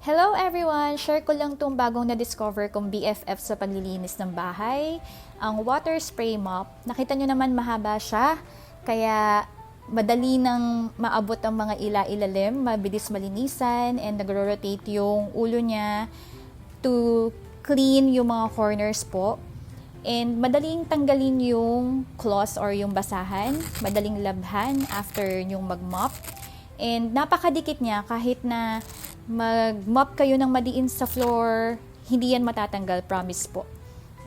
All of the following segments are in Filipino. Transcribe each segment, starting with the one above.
Hello everyone! Share ko lang tong bagong na-discover kong BFF sa paglilinis ng bahay. Ang water spray mop. Nakita nyo naman mahaba siya. Kaya madali nang maabot ang mga ilalim, mabilis malinisan, and nagro-rotate yung ulo niya to clean yung mga corners po. And madaling tanggalin yung claws or yung basahan. Madaling labhan after yung mag-mop. And napakadikit niya kahit na mag-mop kayo ng madiin sa floor, hindi yan matatanggal, promise po.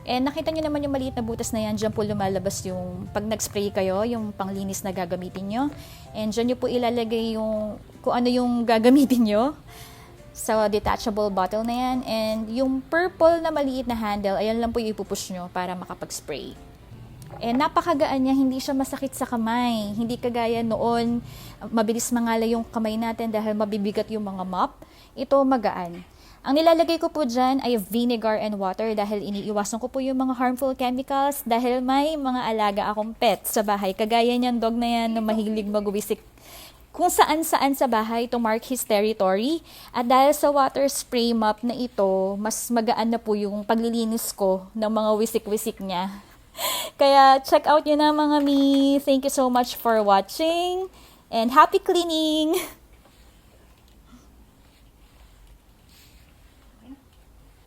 And nakita nyo naman yung maliit na butas na yan, dyan po lumalabas yung pag nag-spray kayo, yung panglinis na gagamitin nyo. And dyan nyo po ilalagay yung kung ano yung gagamitin nyo sa detachable bottle na yan. And yung purple na maliit na handle, ayan lang po yung ipupush nyo para makapag-spray. And napakagaan niya, hindi siya masakit sa kamay. Hindi kagaya noon, mabilis mangalay yung kamay natin dahil mabibigat yung mga mop. Ito magaan. Ang nilalagay ko po dyan ay vinegar and water dahil iniiwasan ko po yung mga harmful chemicals dahil may mga alaga akong pet sa bahay. Kagaya niyan, dog na yan na mahilig magwisik kung saan-saan sa bahay to mark his territory. At dahil sa water spray mop na ito, mas magaan na po yung paglilinis ko ng mga wisik-wisik niya. Kaya check out nyo na mga mi. Thank you so much for watching and happy cleaning!